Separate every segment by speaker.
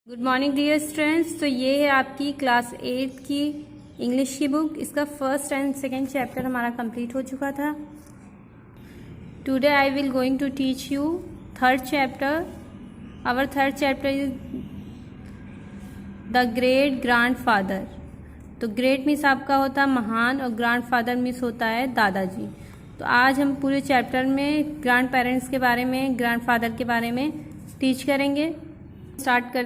Speaker 1: Good morning dear students. तो ये है आपकी क्लास 8 की इंग्लिश की बुक। इसका फर्स्ट एंड सेकेंड चैप्टर हमारा कंप्लीट हो चुका था। Today I will going to teach you third chapter. Our third chapter is the great grandfather. तो ग्रेट मीन्स आपका होता है महान और ग्रैंडफादर मीन्स होता है दादाजी। तो आज हम पूरे चैप्टर में ग्रैंड पेरेंट्स के बारे में, ग्रैंडफादर के बारे में टीच करेंगे। स्टार्ट कर।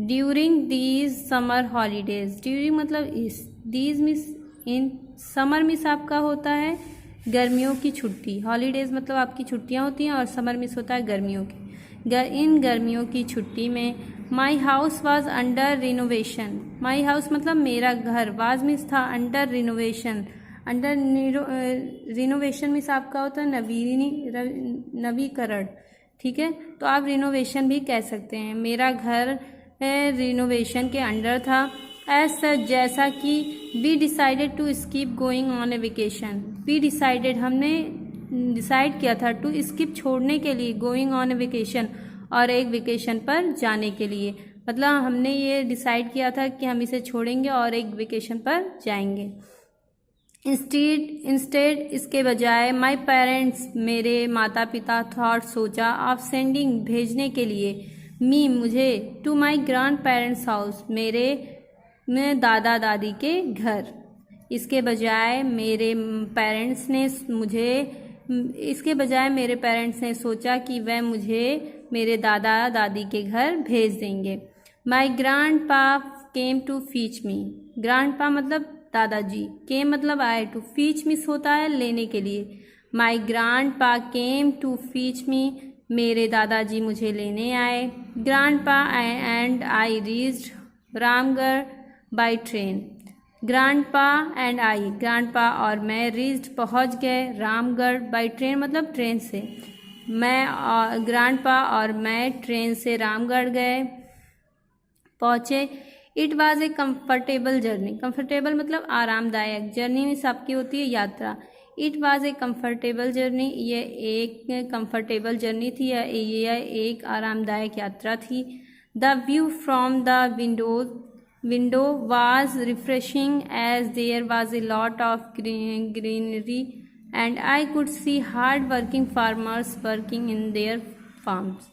Speaker 1: During these summer holidays. During मतलब इस, these means in, summer means आपका होता है गर्मियों की छुट्टी। हॉलीडेज मतलब आपकी छुट्टियां होती हैं और समर मीन्स होता है गर्मियों की। इन गर्मियों की छुट्टी में my house was under renovation. My house मतलब मेरा घर, वाज मीन्स था, under renovation. Under renovation means आपका होता है नवीकरण। ठीक है, तो आप रिनोवेशन भी कह सकते हैं। मेरा घर रिनोवेशन के अंडर था। एज सच जैसा कि we decided to skip going on a vacation. We decided हमने डिसाइड किया था, टू स्किप छोड़ने के लिए, गोइंग ऑन ए वेकेशन और एक वेकेशन पर जाने के लिए। मतलब हमने ये डिसाइड किया था कि हम इसे छोड़ेंगे और एक वेकेशन पर जाएंगे। इंस्टेड इसके बजाय माई पेरेंट्स मेरे माता पिता थॉट सोचा, ऑफ सेंडिंग भेजने के लिए, मी मुझे, to my grandparents house मेरे दादा दादी के घर। इसके बजाय मेरे पेरेंट्स ने सोचा कि वह मुझे मेरे दादा दादी के घर भेज देंगे। माई ग्रैंड पा केम टू फीच मी। ग्रैंड पा मतलब दादाजी, केम मतलब आए, टू फीच मिस होता है लेने के लिए। माई ग्रैंड पा केम टू फीच मी, मेरे दादाजी मुझे लेने आए। ग्रैंड पा and I reached Ramgarh by train. Grand पा एंड आई, ग्रैंड पा और मैं, रीच्ड पहुंच गए, रामगढ़ बाई ट्रेन मतलब ट्रेन से। ग्रैंड पा और मैं ट्रेन से रामगढ़ गए, पहुंचे। It was a comfortable journey. Comfortable मतलब आरामदायक, जर्नी मीन्स आपकी होती है यात्रा। It was a comfortable journey, ये एक कम्फर्टेबल जर्नी थी, यह एक आरामदायक यात्रा थी। The view from the window was refreshing as there was a lot of greenery and I could see hard working farmers working in their farms.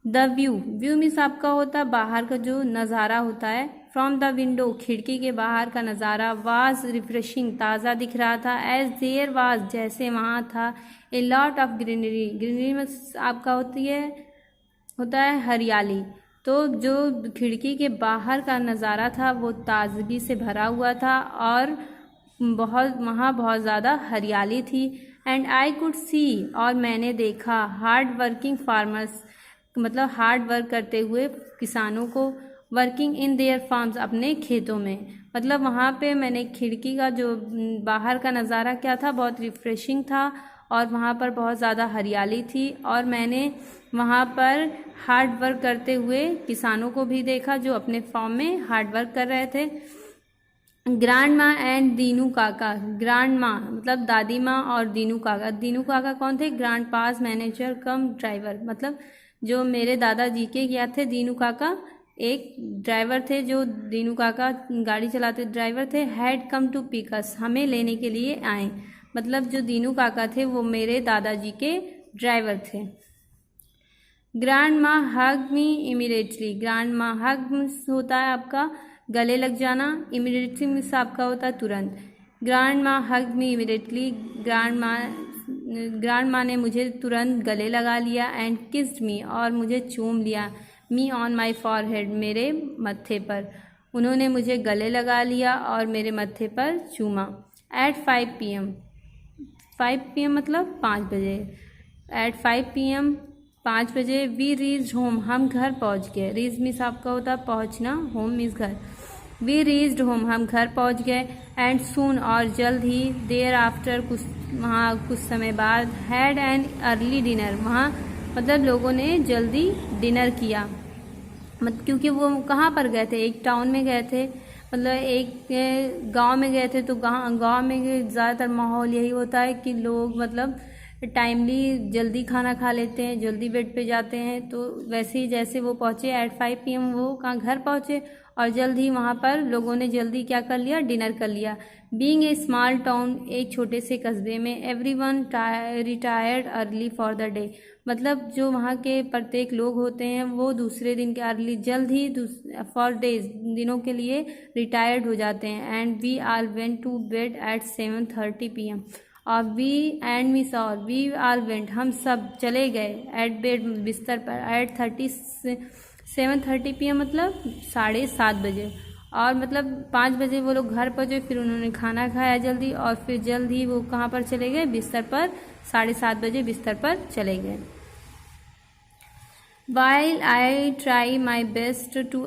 Speaker 1: The view means आपका होता है बाहर का जो नज़ारा होता है। फ्रॉम द विंडो खिड़की के बाहर का नज़ारा। वाज रिफ्रेशिंग ताज़ा दिख रहा था। एज देयर वाज जैसे वहाँ था। ए लॉट ऑफ ग्रीनरी में आपका होता है हरियाली। तो जो खिड़की के बाहर का नज़ारा था वो ताजगी से भरा हुआ था और वहाँ बहुत ज़्यादा हरियाली थी। एंड आई कुड सी और मैंने देखा, हार्ड वर्किंग फार्मर्स मतलब हार्ड वर्क करते हुए किसानों को, वर्किंग इन देयर फार्म्स अपने खेतों में। मतलब वहाँ पे मैंने खिड़की का जो बाहर का नज़ारा क्या था, बहुत रिफ्रेशिंग था और वहाँ पर बहुत ज़्यादा हरियाली थी और मैंने वहाँ पर हार्ड वर्क करते हुए किसानों को भी देखा जो अपने फार्म में हार्ड वर्क कर रहे थे। ग्रैंड माँ एंड दीनू काका। ग्रैंड माँ मतलब दादी माँ और दीनू काका। दीनू काका कौन थे? ग्रैंड पास मैनेजर कम ड्राइवर। मतलब जो मेरे दादाजी के क्या थे, दीनू काका एक ड्राइवर थे, जो दीनू काका गाड़ी चलाते ड्राइवर थे। हैड कम टू पिक अस, हमें लेने के लिए आए। मतलब जो दीनू काका थे वो मेरे दादाजी के ड्राइवर थे। ग्रैंड माँ हग मी इमीडिएटली। ग्रैंड माँ हग होता है आपका गले लग जाना, इमीडिएटली मीन्स आपका होता है तुरंत। ग्रैंड माँ हग मी इमीडिएटली, ग्रैंड माँ ने मुझे तुरंत गले लगा लिया। एंड किस्ड मी और मुझे चूम लिया। मी ऑन माई फॉरहेड मेरे मत्थे पर, उन्होंने मुझे गले लगा लिया और मेरे मत्थे पर चूमा। एट 5 PM 5 PM मतलब 5 बजे। एट 5 PM 5 बजे वी रीच्ड होम, हम घर पहुंच गए। रीच मीन्स आपका होता है पहुंचना, होम मीन्स घर। वी रीच्ड होम, हम घर पहुंच गए। एंड सून और जल्द ही, देयर आफ्टर कुछ समय बाद, हैड एन अर्ली डिनर, वहाँ मतलब लोगों ने जल्दी डिनर किया। क्योंकि वो कहाँ पर गए थे, एक टाउन में गए थे, मतलब एक गांव में गए थे। तो गांव में ज़्यादातर माहौल यही होता है कि लोग मतलब टाइमली जल्दी खाना खा लेते हैं, जल्दी बेड पे जाते हैं। तो वैसे ही जैसे वो पहुँचे एट 5 PM, वो कहाँ घर पहुँचे और जल्द ही वहाँ पर लोगों ने जल्दी क्या कर लिया, डिनर कर लिया। बीइंग ए स्मॉल टाउन, एक छोटे से कस्बे में, everyone retired early for the day, मतलब जो वहाँ के प्रत्येक लोग होते हैं वो दूसरे दिन के अर्ली जल्द ही फॉर डेज दिनों के लिए रिटायर्ड हो जाते हैं। And we all went to bed at 7:30 PM, और वी आल वेंट, हम सब चले गए, एट बेड बिस्तर पर, एट 7:30 PM मतलब 7:30 बजे, और मतलब 5 बजे वो लोग घर पहुँचे। फिर उन्होंने खाना खाया जल्दी, और फिर जल्द ही वो कहाँ पर चले गए, बिस्तर पर, 7:30 बजे बिस्तर पर चले गए। While I try my best to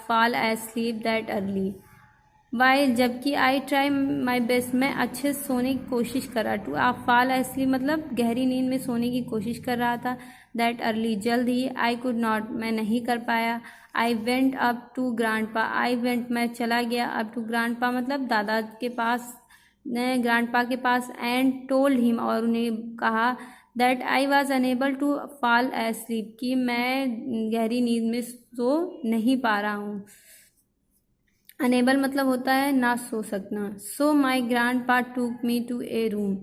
Speaker 1: fall asleep that early, while जबकि आई ट्राई माई बेस्ट, मैं अच्छे से सोने की कोशिश कर रहा, टू आप फाल असली मतलब गहरी नींद में सोने की कोशिश कर रहा था, दैट अर्ली जल्द ही, आई कुड नॉट मैं नहीं कर पाया, I went up to grandpa, I went मैं चला गया, अप टू ग्रांड पा मतलब दादा के पास, ग्रांड पा के पास, एंड टोल्ड हिम और उन्हें कहा, that I was unable to fall asleep कि मैं गहरी नींद में सो नहीं पा रहा हूँ। अनेबल मतलब होता है ना सो सकना। सो माई ग्रांड पा टूक मी टू ए रूम,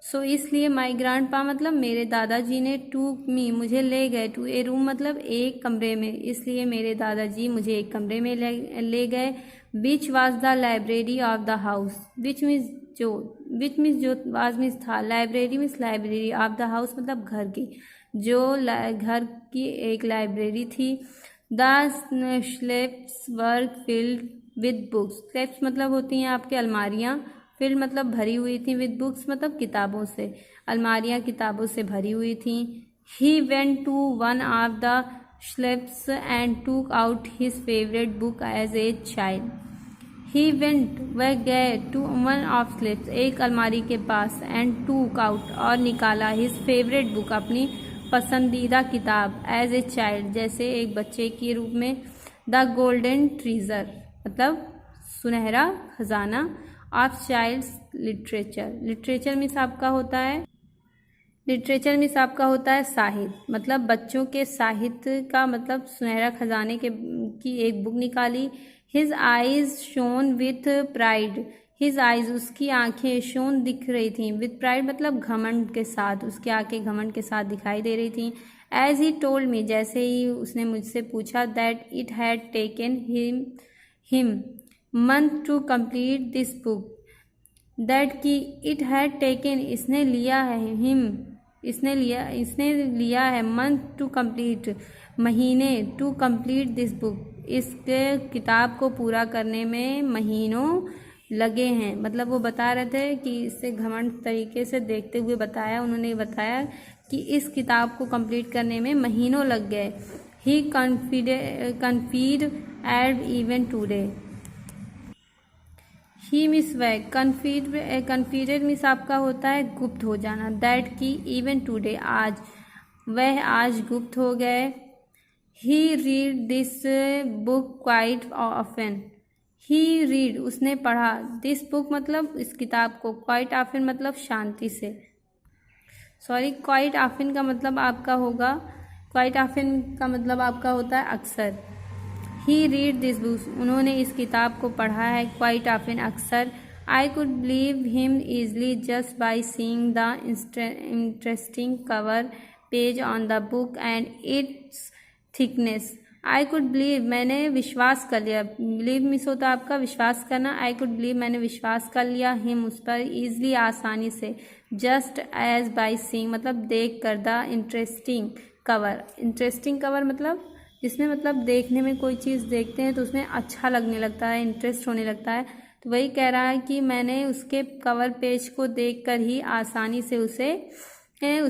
Speaker 1: सो इसलिए माई ग्रांड पा मतलब मेरे दादाजी ने, टूक मी मुझे ले गए, टू ए रूम मतलब एक कमरे में, इसलिए मेरे दादाजी मुझे एक कमरे में ले गए। Which was the library of the house, which means जो वाज मीन्स था, library means library of the house मतलब घर की, जो घर की एक लाइब्रेरी थी। The slabs were filled with books, slabs मतलब होती हैं आपके अलमारियाँ, फिल्ड मतलब भरी हुई थी, विद बुक्स मतलब किताबों से, अलमारियाँ किताबों से भरी हुई थी। He went to one of the shelves and took out his favourite book as a child, he went वह गए, टू वन ऑफ स्लेब्स एक अलमारी के पास, एंड टूक आउट और निकाला, हिज फेवरेट बुक अपनी पसंदीदा किताब, एज ए चाइल्ड जैसे एक बच्चे के रूप में। द गोल्डन ट्रीजर मतलब सुनहरा खजाना, of child's literature, literature means आपका होता है, लिटरेचर मीन्स आपका होता है साहित्य, मतलब बच्चों के साहित्य का मतलब सुनहरा खजाने की एक बुक निकाली। His eyes shown with pride, his eyes उसकी आंखें, शोन दिख रही थी, विथ प्राइड मतलब घमंड के साथ, उसकी आंखें घमंड के साथ दिखाई दे रही थी। एज ही टोल्ड मी जैसे ही उसने मुझसे पूछा, that it had taken him month to complete this book, that कि इट हैड टेकन इसने लिया है, हिम इसने लिया है, मंथ टू कंप्लीट महीने, टू कंप्लीट दिस बुक इसके किताब को पूरा करने में महीनों लगे हैं। मतलब वो बता रहे थे कि इससे घमंड तरीके से देखते हुए बताया, उन्होंने बताया कि इस किताब को कंप्लीट करने में महीनों लग गए। ही कन्फीड एड इवन टूडे, ही मिस वह, कन्फीडेड मिस आपका होता है गुप्त हो जाना, दैट की इवन टूडे आज, वह आज गुप्त हो गए। He read this book quite often, he read उसने पढ़ा, दिस बुक मतलब इस किताब को, क्वाइट ऑफन मतलब शांति से, सॉरी क्वाइट ऑफन का मतलब आपका होगा, क्वाइट ऑफन का मतलब आपका होता है अक्सर। ही रीड दिस बुक उन्होंने इस किताब को पढ़ा है, क्वाइट ऑफन अक्सर। I could believe him easily just by seeing the interesting cover page on the book and it's thickness. I could believe मैंने विश्वास कर लिया, बिलीव मिस होता आपका विश्वास करना, आई कुड बिलीव मैंने विश्वास कर लिया, हिम उस पर, ईजली आसानी से, जस्ट एज बाई सीइंग मतलब देख कर, the interesting cover, interesting cover मतलब जिसमें मतलब देखने में कोई चीज़ देखते हैं तो उसमें अच्छा लगने लगता है, इंटरेस्ट होने लगता है, तो वही कह रहा है कि मैंने उसके कवर पेज को देखकर ही आसानी से उस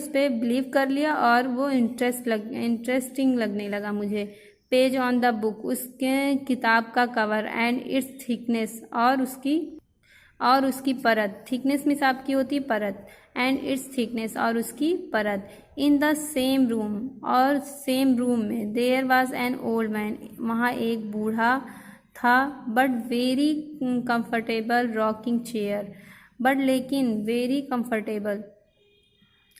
Speaker 1: पर बिलीव कर लिया और वो इंटरेस्टिंग लगने लगा मुझे। पेज ऑन द बुक उसके किताब का कवर, एंड इट्स थिकनेस और उसकी परत, थिकनेस मीन्स आपकी होती है परत, एंड इट्स थिकनेस और उसकी परत। इन द सेम रूम और सेम रूम में, there was an old man वहाँ एक बूढ़ा था, but very comfortable rocking chair, but लेकिन वेरी कंफर्टेबल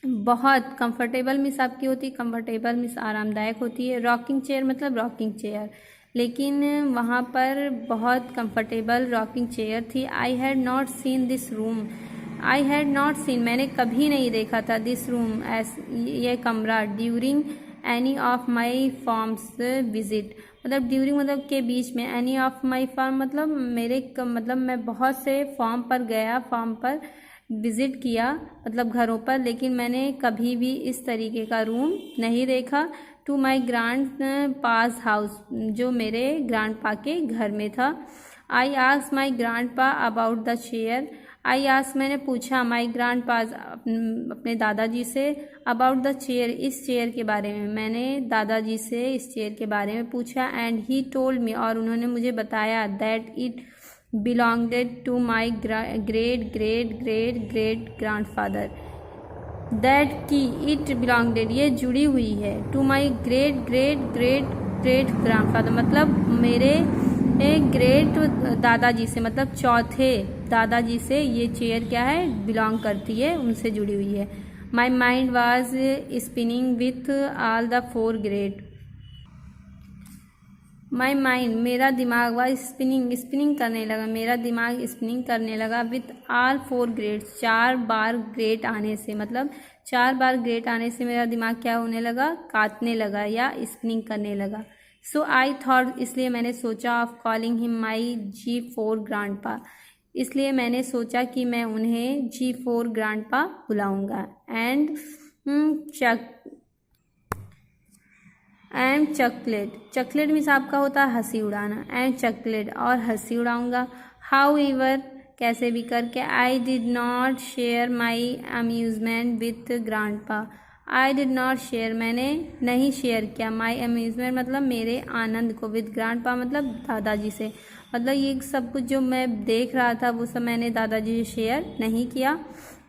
Speaker 1: बहुत कंफर्टेबल मीन्स आपकी होती है, कंफर्टेबल मीन्स आरामदायक होती है। रॉकिंग चेयर मतलब रॉकिंग चेयर, लेकिन वहाँ पर बहुत कंफर्टेबल रॉकिंग चेयर थी। I had not seen this room, I had not seen मैंने कभी नहीं देखा था, दिस रूम ये कमरा, during any of my forms visit, मतलब ड्यूरिंग मतलब के बीच में, एनी ऑफ माई फॉर्म मतलब मतलब मैं बहुत से फॉर्म पर गया, फॉर्म पर विज़िट किया मतलब घरों पर, लेकिन मैंने कभी भी इस तरीके का रूम नहीं देखा। To my grandpa's house, जो मेरे ग्रांड पा के घर में था। I ask my grandpa about the chair, I ask मैंने पूछा, माई ग्रांड पास अपने दादाजी से, अबाउट द चेयर इस चेयर के बारे में, मैंने दादाजी से इस चेयर के बारे में पूछा। एंड ही टोल्ड मी, और उन्होंने मुझे बताया, that it belonged to my great great great great grandfather, that कि it belonged ये जुड़ी हुई है, to my great great great great grandfather मतलब मेरे ग्रेट दादाजी से, मतलब चौथे दादाजी से ये चेयर क्या है, बिलोंग करती है, उनसे जुड़ी हुई है। My mind was spinning with all the four great, my mind मेरा दिमाग व स्पिनिंग करने लगा, मेरा दिमाग स्पिनिंग करने लगा with all four grades, 4 bar great आने से, मतलब 4 बार ग्रेट आने से मेरा दिमाग क्या होने लगा, काटने लगा या स्पिनिंग करने लगा। सो आई थॉट, इसलिए मैंने सोचा, of calling him my G4 ग्रांडपा, इसलिए मैंने सोचा कि मैं उन्हें G4 ग्रांडपा बुलाऊंगा। एंड चॉकलेट मीन्स आपका होता है हंसी उड़ाना, एंड चॉकलेट और हंसी उड़ाऊंगा। हाउ एवर कैसे भी करके, I did not share my amusement with grandpa, I did not share मैंने नहीं शेयर किया, माई अम्यूज़मेंट मतलब मेरे आनंद को, विद ग्रांडपा मतलब दादाजी से, मतलब ये सब कुछ जो मैं देख रहा था वो सब मैंने दादाजी से शेयर नहीं किया।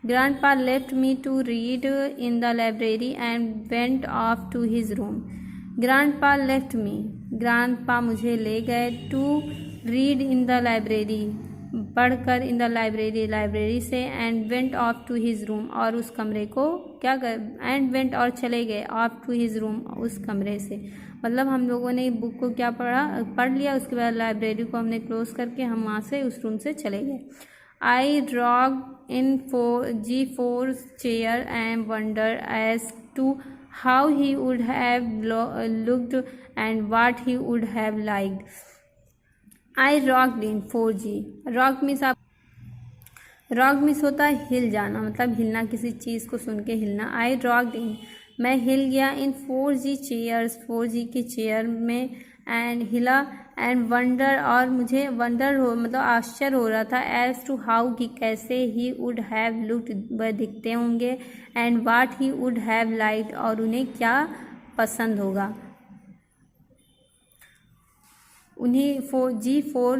Speaker 1: Grandpa left me to read in the library and went off to his room, grandpa left me, grandpa मुझे ले गए, to read in the library पढ़कर, इन द लाइब्रेरी लाइब्रेरी से, and went off to his room और उस कमरे को क्या कर, एंड वेंट और चले गए, ऑफ टू हिज रूम उस कमरे से, मतलब हम लोगों ने बुक को क्या पढ़ लिया, उसके बाद लाइब्रेरी को हमने क्लोज करके हम वहाँ से उस रूम से चले गए। I drag in G4 chair and wonder as to how he would have looked and what he would have liked. I rocked in 4G, rock means होता है हिल जाना, मतलब हिलना, किसी चीज़ को सुन के हिलना। I rocked in मैं हिल गया, इन 4G चेयर्स 4G की चेयर में, एंड हिला, एंड वंडर और मुझे वंडर हो मतलब आश्चर्य हो रहा था, एज टू हाउ कि कैसे, ही वुड हैव लुक्ड वह दिखते होंगे, and what he would have liked और उन्हें क्या पसंद होगा, उन्हें G4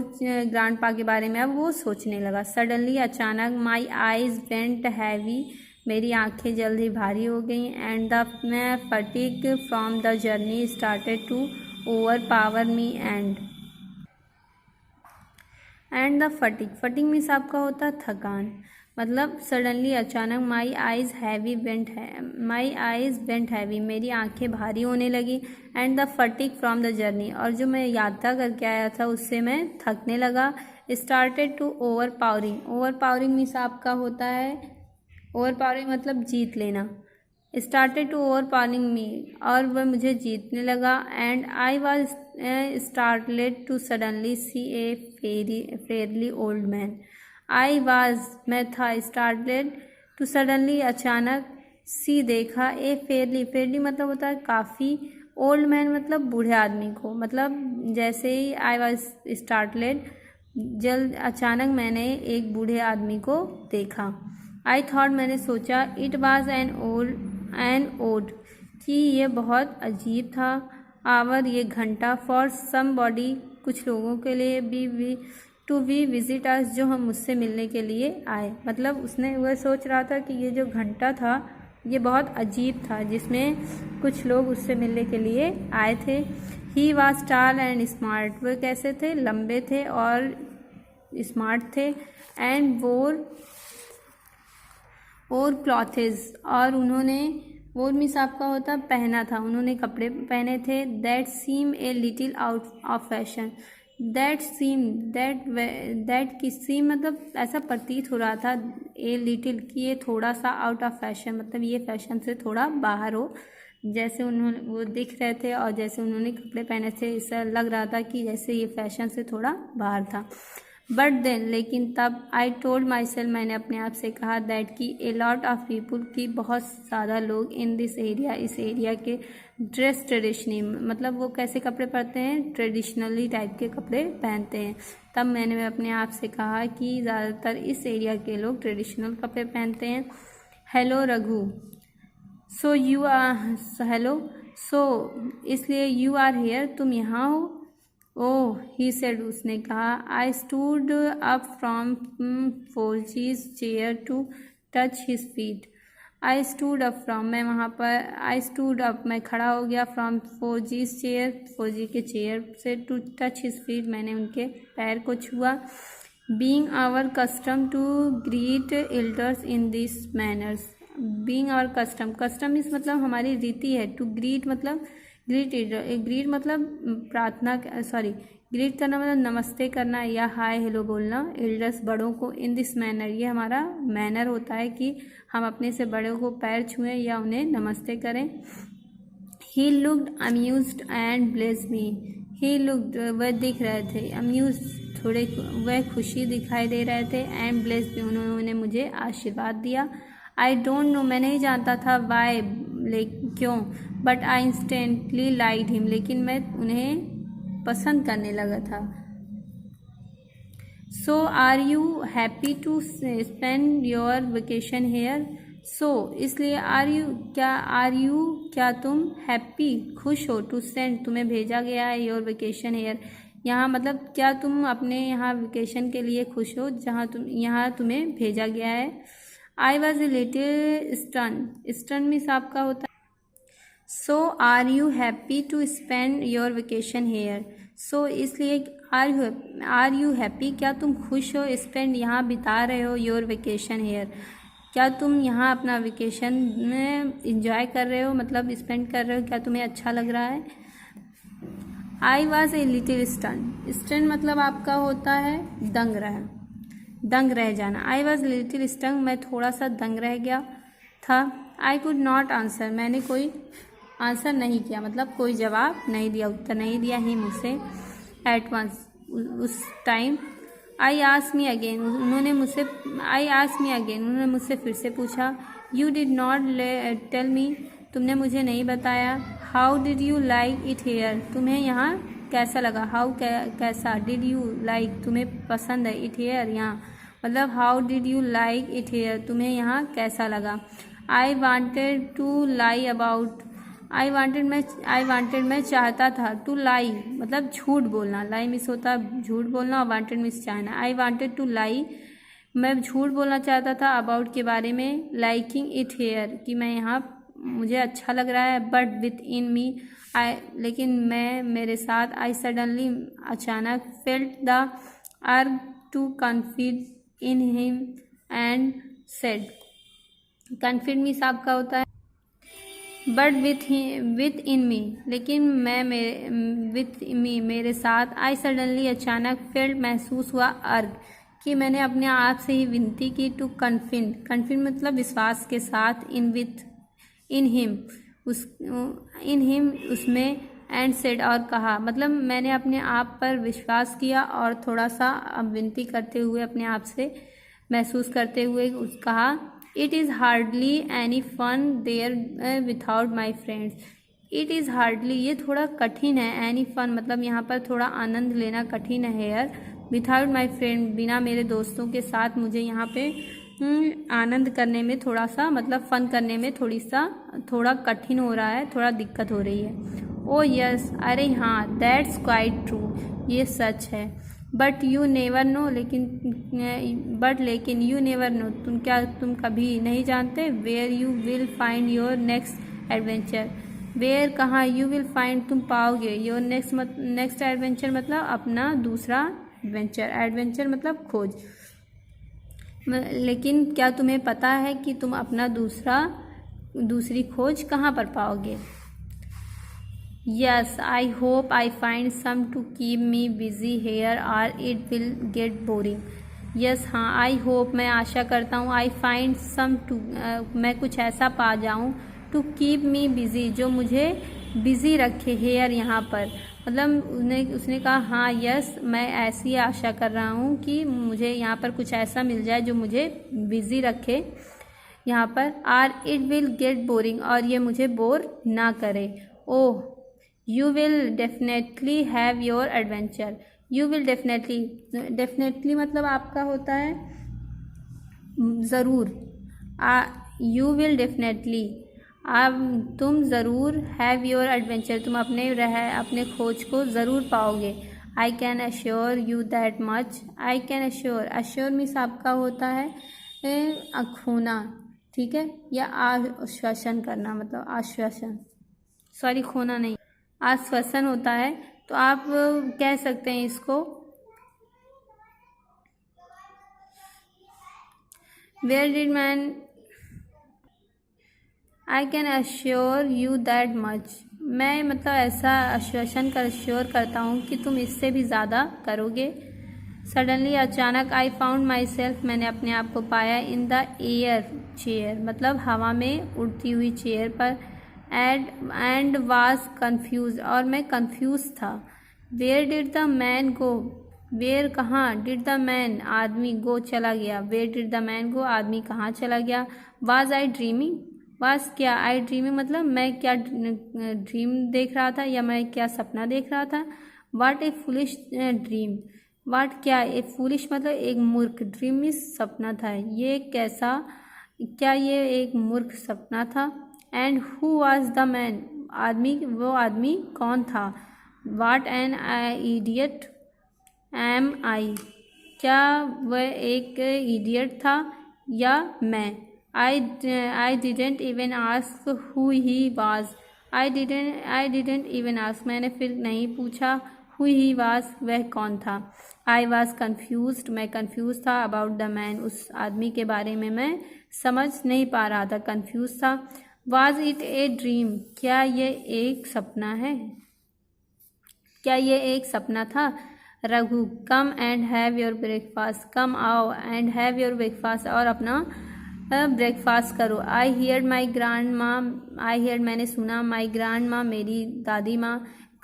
Speaker 1: ग्रांडपा के बारे में अब वो सोचने लगा। सडनली अचानक, माई आईज वेंट हैवी मेरी आंखें जल्दी भारी हो गई, and the fatigue from the journey started to overpower me, and the fatigue means आपका होता थकान, मतलब सडनली अचानक, माई आइज़ वेंट हैवी मेरी आंखें भारी होने लगी, and the fatigue from the journey और जो मैं यात्रा करके आया था उससे मैं थकने लगा। स्टार्टेड टू ओवरपावरिंग मीन्स आपका होता है, ओवरपावरिंग मतलब जीत लेना, स्टार्टेड टू ओवरपावरिंग मी और वह मुझे जीतने लगा, and I was startled to suddenly see a fairly old man, I was मैं था, स्टार्टलेड टू सडनली अचानक, सी देखा, ए फेयरली मतलब होता है काफ़ी, ओल्ड मैन मतलब बूढ़े आदमी को, मतलब जैसे ही आई वाज स्टार्टलेड जल्द अचानक मैंने एक बूढ़े आदमी को देखा। आई थॉट मैंने सोचा, इट वाज एन ओड कि ये बहुत अजीब था, आवर ये घंटा, फॉर समबॉडी कुछ लोगों के लिए, be to be visit us जो हम मुझसे मिलने के लिए आए, मतलब उसने वह सोच रहा था कि ये जो घंटा था ये बहुत अजीब था जिसमें कुछ लोग उससे मिलने के लिए आए थे। He was tall and smart, वह कैसे थे, लंबे थे और स्मार्ट थे, एंड और क्लॉथेज, और उन्होंने, वो मीन्स आपका होता पहना था, उन्होंने कपड़े पहने थे। That seem a little out of fashion, that seem, that की सीम मतलब ऐसा प्रतीत हो रहा था, ए लिटिल कि ये थोड़ा सा आउट ऑफ फैशन मतलब ये फैशन से थोड़ा बाहर हो, जैसे उन्होंने वो दिख रहे थे और जैसे उन्होंने कपड़े पहने थे ऐसा लग रहा था कि जैसे ये फैशन से थोड़ा बाहर था। बट देन, लेकिन तब, आई टोल्ड माई सेल्फ, मैंने अपने आप से कहा, दैट कि ए लॉट ऑफ पीपुल की बहुत ज़्यादा लोग इन दिस एरिया, इस एरिया के ड्रेस ट्रेडिशनली मतलब वो कैसे कपड़े पहनते हैं, ट्रेडिशनली टाइप के कपड़े पहनते हैं। तब मैंने अपने आप से कहा कि ज़्यादातर इस एरिया के लोग ट्रेडिशनल कपड़े पहनते हैं। Hello Raghu, so you are, hello, so इसलिए यू आर हेयर, तुम यहाँ हो। ओह, ही सेड, उसने कहा। आई स्टूड अप फ्रॉम फौजीज chair to touch his feet. I stood up from, मैं वहाँ पर, आई स्टूड अप, मैं खड़ा हो गया, फ्रॉम फौजीज चेयर, फौजी के चेयर से, टू टच हिज फीट, मैंने उनके पैर को छुआ। Being our custom to greet elders in this manners, being our custom, custom is मतलब हमारी रीति है, टू ग्रीट मतलब ग्रीट मतलब प्रार्थना, सॉरी, ग्रीट करना मतलब नमस्ते करना या हाय हेलो बोलना, एल्डर्स बड़ों को, इन दिस मैनर, ये हमारा मैनर होता है कि हम अपने से बड़ों को पैर छुएं या उन्हें नमस्ते करें। He looked amused and blessed me, he looked, वह दिख रहे थे, अम्यूज्ड थोड़े, वह खुशी दिखाई दे रहे थे, एंड ब्लेस्ड मी, उन्होंने मुझे आशीर्वाद दिया। आई डोंट नो, मैं नहीं जानता था, वाई, क्यों, but I instantly liked him, लेकिन मैं उन्हें पसंद करने लगा था। So are you happy to spend your vacation here, so इसलिए, आर यू क्या तुम हैप्पी खुश हो, टू सेंड तुम्हें भेजा गया है, योर वेकेशन हेयर यहाँ मतलब क्या तुम अपने यहाँ वेकेशन के लिए खुश हो जहाँ यहाँ तुम्हें भेजा गया है। I was a little stun means आपका होता है। So are you happy to spend your vacation here, so इसलिए आर यू हैप्पी क्या तुम खुश हो, स्पेंड यहाँ बिता रहे हो, योर वेकेशन हेयर क्या तुम यहाँ अपना वेकेशन में इंजॉय कर रहे हो मतलब स्पेंड कर रहे हो, क्या तुम्हें अच्छा लग रहा है। I was a little stun मतलब आपका होता है दंग रह जाना। आई वॉज लिटिल स्टन मैं थोड़ा सा दंग रह गया था। आई कुड नॉट आंसर मैंने कोई आंसर नहीं किया मतलब कोई जवाब नहीं दिया, उत्तर नहीं दिया ही मुझसे। एट वंस उस time. I ask me again उन्होंने मुझसे फिर से पूछा। You did not tell me तुमने मुझे नहीं बताया। How did you like it here तुम्हें यहाँ कैसा लगा। हाउ कैसा। डिड यू लाइक तुम्हें पसंद है। इट हेयर यहाँ मतलब how did you like it here तुम्हें यहाँ कैसा लगा। I wanted to lie about I wanted मैं चाहता था। टू लाई मतलब झूठ बोलना। लाई मिस होता झूठ बोलना और वांटेड मिस चाहना। आई वांटेड टू लाई मैं झूठ बोलना चाहता था अबाउट के बारे में। लाइकिंग इट हेयर कि मैं यहाँ मुझे अच्छा लग रहा है। बट विथ इन मी लेकिन मैं मेरे साथ आई सडनली अचानक felt the urge to confide in him and said. Confide means आपका होता है बट विथ इन मी लेकिन मैं विथ मी मेरे साथ। आई सडनली अचानक फेल्ट महसूस हुआ अर्ग कि मैंने अपने आप से ही विनती की। टू कन्फिड मतलब विश्वास के साथ। इन हिम उसमें एंड सेड और कहा मतलब मैंने अपने आप पर विश्वास किया और थोड़ा सा अब विनती करते हुए अपने आप से महसूस करते हुए कहा। It is hardly any fun there without my friends. It is hardly ये थोड़ा कठिन है। एनी फन मतलब यहाँ पर थोड़ा आनंद लेना कठिन है यार। विथआउट माई फ्रेंड बिना मेरे दोस्तों के साथ मुझे यहाँ पे आनंद करने में थोड़ा सा मतलब फ़न करने में थोड़ा कठिन हो रहा है, थोड़ा दिक्कत हो रही है। ओ यस अरे हाँ दैट्स क्वाइट ट्रू ये सच है। बट यू नेवर नो लेकिन यू नेवर नो तुम कभी नहीं जानते। Where you will find your next adventure. Where कहाँ यू विल फाइंड तुम पाओगे योर नेक्स्ट एडवेंचर मतलब अपना दूसरा एडवेंचर। एडवेंचर मतलब खोज। लेकिन क्या तुम्हें पता है कि तुम अपना दूसरी खोज कहाँ पर पाओगे? Yes, I hope I find some to keep me busy here और it will get boring. Yes, हाँ, आई होप मैं आशा करता हूँ, आई फाइंड सम टू मैं कुछ ऐसा पा जाऊँ, टू कीप मी बिजी जो मुझे बिजी रखे, हेयर यहाँ पर मतलब उसने कहा हाँ यस, मैं ऐसी आशा कर रहा हूँ कि मुझे यहाँ पर कुछ ऐसा मिल जाए जो मुझे बिजी रखे यहाँ पर, or it will get boring और ये मुझे बोर ना करे। Oh, you will definitely have your adventure. You will definitely मतलब आपका होता है ज़रूर। यू विल डेफिनेटली तुम ज़रूर हैव योर एडवेंचर, तुम अपने खोज को ज़रूर पाओगे। आई can assure you that much. I can assure means आपका होता है खोना, ठीक है, या आश्वासन करना, मतलब आश्वासन, सॉरी खोना नहीं, आश्वासन होता है। तो आप कह सकते हैं इसको where did man, I can assure you that much, मैं मतलब ऐसा आश्वासन अश्योर करता हूँ कि तुम इससे भी ज़्यादा करोगे। सडनली अचानक, आई फाउंड माई सेल्फ, मैंने अपने आप को पाया, इन द एयर चेयर मतलब हवा में उड़ती हुई चेयर पर, एंड वाज कन्फ्यूज और मैं कन्फ्यूज था। Where did the man go, where कहाँ, डिड द मैन आदमी, गो चला गया, where did the man go आदमी कहाँ चला गया। वाज आई ड्रीमिंग, वाज क्या, आई ड्रीमिंग मतलब मैं क्या ड्रीम देख रहा था या मैं क्या सपना देख रहा था। वाट ए फुलिश ड्रीम, वाट क्या, ए फुलिश मतलब एक मूर्ख, ड्रीम इस सपना था, ये कैसा, क्या ये एक मूर्ख सपना था। And who was the man, आदमी, वो आदमी कौन था। वाट एन इडियट एम आई, क्या वह एक इडियट था या मैं। I didn't even ask who he was, I didn't even ask मैंने फिर नहीं पूछा, हु ही वाज वह कौन था। आई वॉज कन्फ्यूज्ड, मैं कन्फ्यूज था, अबाउट द मैन उस आदमी के बारे में मैं समझ नहीं पा रहा था, कन्फ्यूज था। वाज इट ए ड्रीम, क्या ये एक सपना है, क्या ये एक सपना था। Raghu, come and have your breakfast, come आओ, एंड हैव योर ब्रेकफास्ट और अपना ब्रेकफास्ट करो। आई हियर्ड माई ग्रैंड माँ, आई हियर्ड मैंने सुना, माई ग्रैंड माँ मेरी दादी माँ,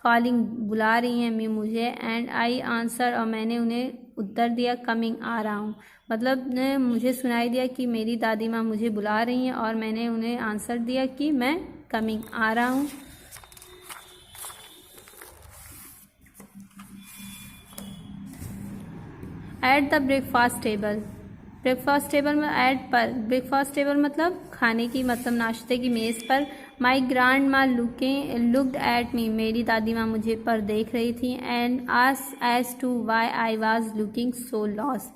Speaker 1: कॉलिंग बुला रही हैं मुझे, एंड आई आंसर और मैंने उन्हें उत्तर दिया, कमिंग आ रहा हूँ, मतलब मुझे सुनाई दिया कि मेरी दादी माँ मुझे बुला रही हैं और मैंने उन्हें आंसर दिया कि मैं कमिंग आ रहा हूँ। At the breakfast table, breakfast table में एट पर, ब्रेकफास्ट टेबल मतलब खाने की, मतलब नाश्ते की मेज़ पर। My grandma looked at me, मेरी दादी माँ मुझे पर देख रही थी। एंड आस एज to why I was looking so lost,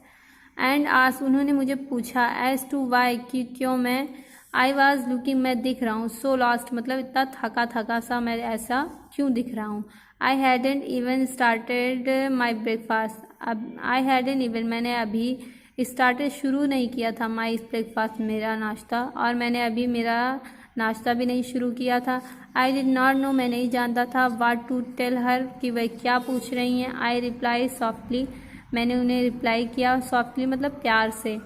Speaker 1: and आस उन्होंने मुझे पूछा, एज टू वाई कि क्यों मैं, आई वॉज लुकिंग मैं दिख रहा हूँ, सो लॉस्ट मतलब इतना थका थका सा मैं ऐसा क्यों दिख रहा हूँ। आई hadn't even started my breakfast, अब आई हैडेंट इवन मैंने अभी स्टार्टेड शुरू नहीं किया था, माई ब्रेकफास्ट मेरा नाश्ता, और मैंने अभी मेरा नाश्ता भी नहीं शुरू किया था। आई डिड नॉट नो मैं नहीं जानता था, वाट टू टेल हर कि वह क्या पूछ रही हैं। आई रिप्लाई सॉफ्टली, मैंने उन्हें रिप्लाई किया सॉफ्टली मतलब प्यार से,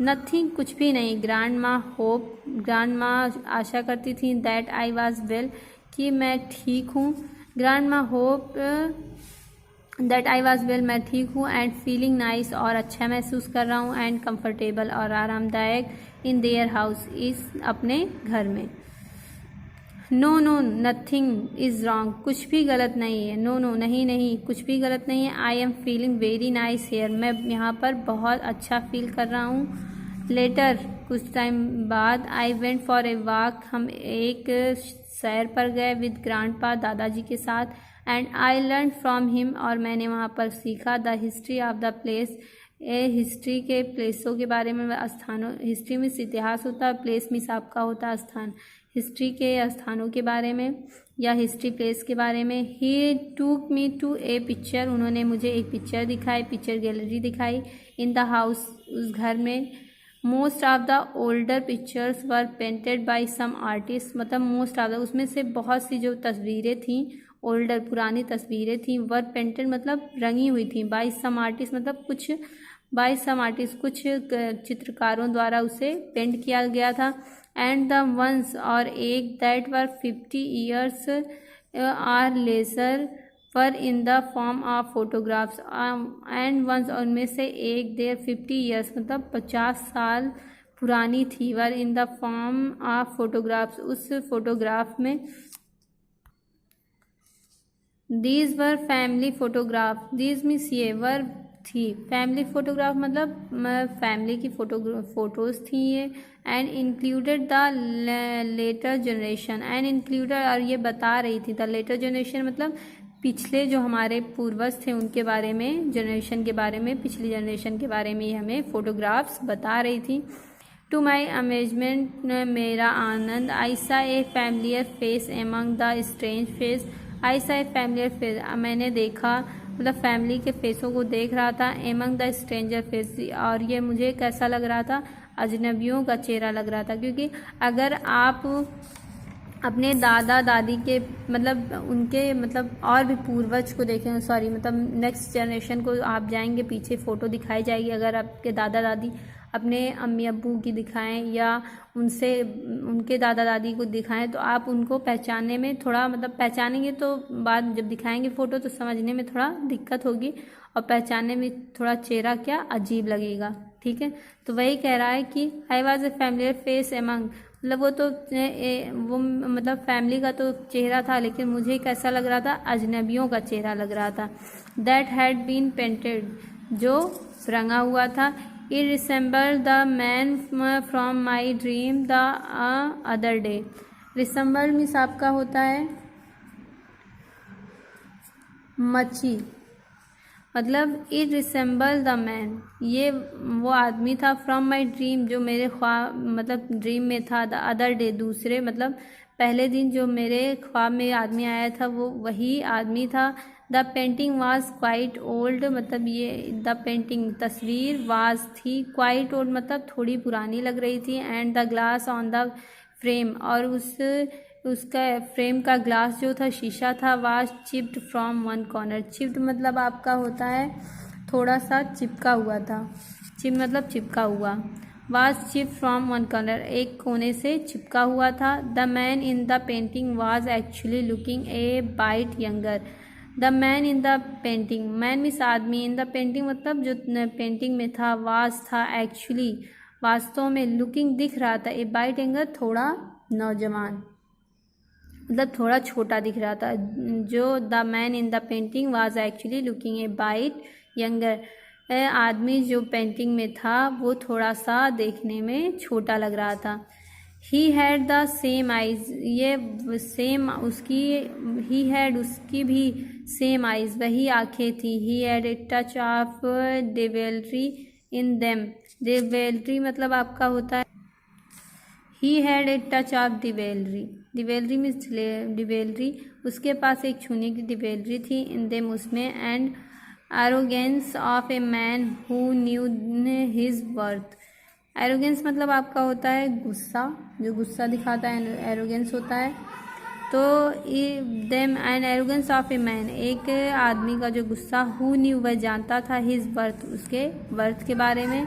Speaker 1: नथिंग कुछ भी नहीं। ग्रैंड माँ होप, ग्रैंड माँ आशा करती थी, दैट आई वॉज वेल कि मैं ठीक हूँ। ग्रैंड माँ hope that I was well मैं ठीक हूँ, एंड फीलिंग नाइस और अच्छा महसूस कर रहा हूँ, एंड कम्फर्टेबल और आरामदायक, इन देयर हाउस इस अपने घर में। No no nothing is wrong, कुछ भी गलत नहीं है। नो नो नहीं नहीं कुछ भी गलत नहीं है। I am feeling very nice here, मैं यहाँ पर बहुत अच्छा फील कर रहा हूँ। लेटर कुछ टाइम बाद, I went for a walk, हम एक सैर पर गए विद ग्रैंडपा दादाजी के साथ, and I learn from him और मैंने वहाँ पर सीखा the history of the place, history के प्लेसों के बारे में, स्थानों, हिस्ट्री में इतिहास होता है, प्लेस में आपका होता है स्थान, हिस्ट्री के स्थानों के बारे में या हिस्ट्री प्लेस के बारे में। ही टूक मी टू ए पिक्चर, उन्होंने मुझे एक पिक्चर दिखाई, पिक्चर गैलरी दिखाई, इन द हाउस उस घर में, most of the older pictures were painted by some artist, मतलब मोस्ट ऑफ द उसमें से बहुत सी जो तस्वीरें थीं, ओल्डर पुरानी तस्वीरें थीं, वर पेंटेड मतलब रंगी हुई थी, बाय सम आर्टिस्ट मतलब कुछ, बाय सम आर्टिस्ट कुछ चित्रकारों द्वारा उसे पेंट किया गया था। एंड द वंस और एक that were 50 years or lesser were in the form of photographs, and ones उनमें से एक देर 50 ईयर्स मतलब 50 साल पुरानी थी, were in the form of photographs उस फोटोग्राफ में। These were family photograph, these means ये वर थी, फैमिली फोटोग्राफ मतलब फैमिली की फोटोज़ थी ये। And included the later generation, and included और ये बता रही थी द लेटर जनरेशन मतलब पिछले जो हमारे पूर्वज थे उनके बारे में, जनरेशन के बारे में, पिछली जनरेशन के बारे में ये हमें फ़ोटोग्राफ्स बता रही थी। टू माई अमेजमेंट मेरा Anand, I saw a familiar face among the strange face, I saw a familiar face मैंने देखा मतलब फैमिली के फेसों को देख रहा था, एमंग द स्ट्रेंजर फेस और ये मुझे कैसा लग रहा था, अजनबियों का चेहरा लग रहा था। क्योंकि अगर आप अपने दादा दादी के मतलब उनके मतलब और भी पूर्वज को देखें, सॉरी मतलब नेक्स्ट जनरेशन को आप जाएंगे पीछे फ़ोटो दिखाई जाएगी, अगर आपके दादा दादी अपने अम्मी अब्बू की दिखाएं या उनसे उनके दादा दादी को दिखाएं तो आप उनको पहचानने में थोड़ा मतलब पहचानेंगे तो बाद जब दिखाएंगे फ़ोटो तो समझने में थोड़ा दिक्कत होगी और पहचानने में थोड़ा चेहरा क्या अजीब लगेगा, ठीक है। तो वही कह रहा है कि आई was A familiar face among, मतलब वो तो वो मतलब फैमिली का तो चेहरा था लेकिन मुझे कैसा लग रहा था, अजनबियों का चेहरा लग रहा था। दैट हैड बीन पेंटेड, जो रंगा हुआ था। It resemble the man from my dream the other day, resemble means आपका होता है मच्छी, मतलब इट रिसेंबल द मैन, ये वो आदमी था, फ्रॉम माई ड्रीम जो मेरे ख्वाब मतलब ड्रीम में था, द अदर डे दूसरे मतलब पहले दिन जो मेरे ख्वाब में आदमी आया था वो वही आदमी था। The painting was quite old, मतलब ये द पेंटिंग तस्वीर वाज थी, क्वाइट ओल्ड मतलब थोड़ी पुरानी लग रही थी। And the glass on the frame, और उसका फ्रेम का ग्लास जो था शीशा था, was chipped from one corner, chipped मतलब आपका होता है थोड़ा सा चिपका हुआ था, चिप मतलब चिपका हुआ, was chipped from one corner एक कोने से चिपका हुआ था। The man in the painting was actually looking A bite younger, the man in the painting, man means आदमी, इन द पेंटिंग मतलब जो पेंटिंग में था, वाज था, एक्चुअली वास्तव में, लुकिंग दिख रहा था, ए बाइट यंगर थोड़ा नौजवान मतलब थोड़ा छोटा दिख रहा था, जो the man in the painting was actually looking A bite younger, आदमी जो पेंटिंग में था वो थोड़ा सा देखने में छोटा लग रहा था। He had the same eyes, ये सेम उसकी, ही हैड उसकी भी सेम आइज वही आँखें थी। He had a touch of devilry in them, devilry मतलब आपका होता है, he had a touch of devilry, devilry means devilry, उसके पास एक छूने की डिवेलरी थी, इन देम उसमें। And arrogance of a man who knew his worth, arrogance मतलब आपका होता है गुस्सा, जो गुस्सा दिखाता है एरोगेंस होता है। तो them and arrogance of a man, एक आदमी का जो गुस्सा, हु न्यू वह जानता था, हिज वर्थ उसके वर्थ के बारे में।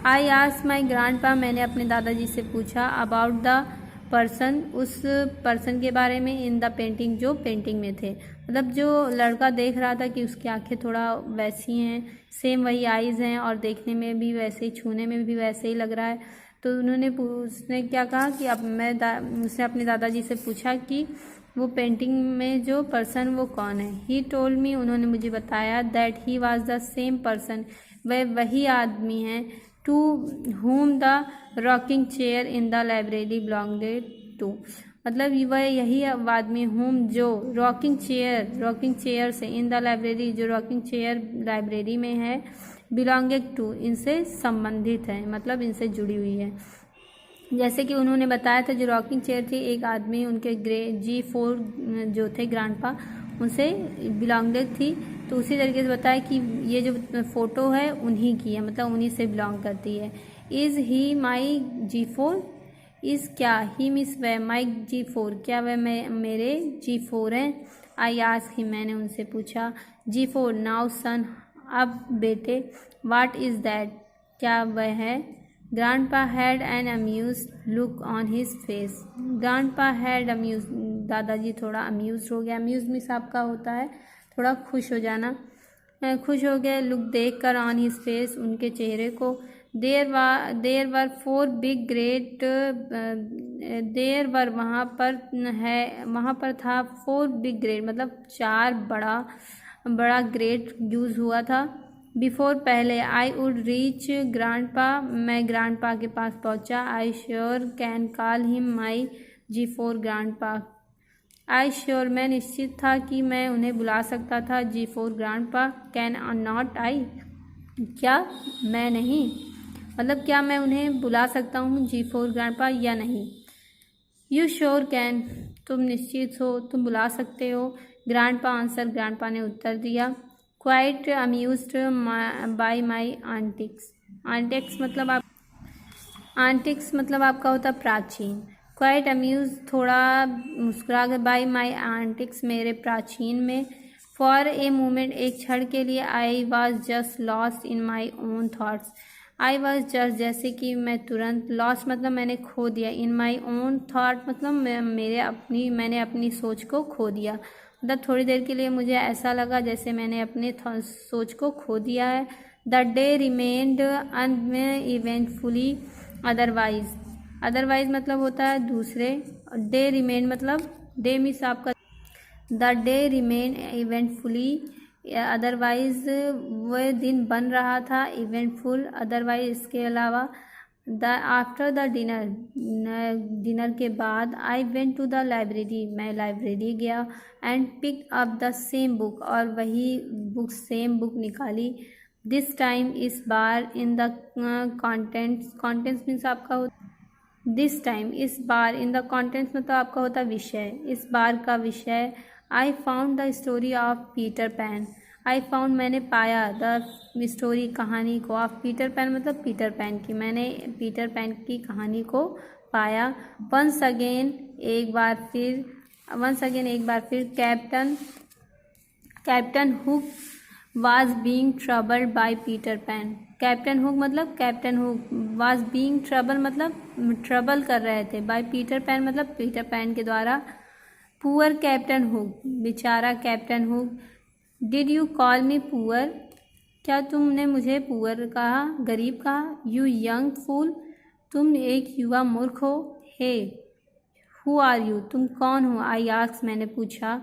Speaker 1: आई आस्क्ड माई ग्रैंडपा, मैंने अपने दादाजी से पूछा, अबाउट द पर्सन, उस पर्सन के बारे में, इन द पेंटिंग जो पेंटिंग में थे, मतलब जो लड़का देख रहा था कि उसकी आंखें थोड़ा वैसी हैं, सेम वही आइज़ हैं और देखने में भी वैसे ही, छूने में भी वैसे ही लग रहा है। तो उसने क्या कहा कि अब उसने अपने दादाजी से पूछा कि वो पेंटिंग में जो पर्सन वो कौन है। ही टोल्ड मी, उन्होंने मुझे बताया, that he was the same person, वह वही आदमी हैं, to whom the rocking chair in the library belonged to, मतलब वह यही आदमी whom जो रॉकिंग चेयर से, इन द लाइब्रेरी जो रॉकिंग चेयर लाइब्रेरी में है, बिलोंगेड टू इनसे संबंधित है मतलब इनसे जुड़ी हुई है। जैसे कि उन्होंने बताया था जो रॉकिंग चेयर थी, एक आदमी उनके G4 जो थे ग्रैंडपा उनसे बिलोंगेड थी, तो उसी तरीके से बताया कि ये जो फ़ोटो है उन्हीं की है, मतलब उन्हीं से बिलोंग करती है। Is he my G4? Is क्या, ही मिस वह, माई G4 क्या वह मेरे G4 हैं? आई आस्क ही मैंने उनसे पूछा। G4 नाउ सन अब बेटे। वाट इज़ दैट क्या वह है? Grandpa had an amused look on his face. Grandpa had amuse, दादाजी थोड़ा अम्यूज हो गया। अम्यूज मिस आपका होता है थोड़ा खुश हो जाना। खुश हो गए लुक देख कर ऑन हिज फेस, उनके चेहरे को। देर वर फोर बिग ग्रेट, देर वर वहाँ पर था। फोर बिग ग्रेट मतलब 4 बड़ा ग्रेट यूज़ हुआ था। बिफोर पहले, आई वुड रीच ग्रैंडपा, मैं ग्रैंडपा के पास पहुँचा। I sure can call him my G4 grandpa. I sure मैं निश्चित था कि मैं उन्हें बुला सकता था G4 grandpa. Can not I क्या मैं नहीं, मतलब क्या मैं उन्हें बुला सकता हूँ G4 ग्रैंडपा या नहीं। यू श्योर कैन तुम निश्चित हो, तुम बुला सकते हो। ग्रैंडपा आंसर ग्रैंडपा ने उत्तर दिया। Quite amused by my antics. Antics मतलब आपका होता प्राचीन। क्वाइट अम्यूज थोड़ा मुस्कुरा गए। बाय माई आंटिक्स मेरे प्राचीन में। फॉर ए मोमेंट एक क्षण के लिए। I was just lost in my own thoughts. I was just जैसे कि मैं तुरंत, लॉस्ट मतलब मैंने खो दिया। इन माई ओन थाट मतलब मैंने अपनी सोच को खो दिया। मतलब थोड़ी देर के लिए मुझे ऐसा लगा जैसे मैंने अपने सोच को खो दिया है। द डे रिमेन्ड अनइवेंटफुली अदरवाइज मतलब होता है दूसरे। डे रिमेन मतलब डे मिस आपका, द डे रिमेन इवेंटफुली अदरवाइज वह दिन बन रहा था। इवेंटफुल अदरवाइज इसके अलावा। आफ्टर द डिनर के बाद I went to the library मैं लाइब्रेरी गया। And pick up the same book और वही बुक सेम बुक निकाली। दिस टाइम इस बार इन द कॉन्टेंट्स मीन्स आपका दिस टाइम इस बार, इन द कॉन्टेंट्स मतलब आपका होता विषय, इस बार का विषय। I found the story of Peter pan. I found मैंने पाया, द स्टोरी कहानी को, ऑफ पीटर पैन मतलब पीटर पैन की, मैंने पीटर पैन की कहानी को पाया। वंस अगेन एक बार फिर Captain Hook was being troubled by Peter Pan. Captain Hook मतलब Captain Hook, was being trouble मतलब ट्रबल कर रहे थे, बाय पीटर पैन मतलब पीटर पैन के द्वारा। पुअर कैप्टन हुक बेचारा Captain Hook. Did you call me poor क्या तुमने मुझे पुअर कहा, गरीब कहा। यू यंग फूल तुम एक युवा मूर्ख हो। हे हु आर यू तुम कौन हो। आई आस्क मैंने पूछा।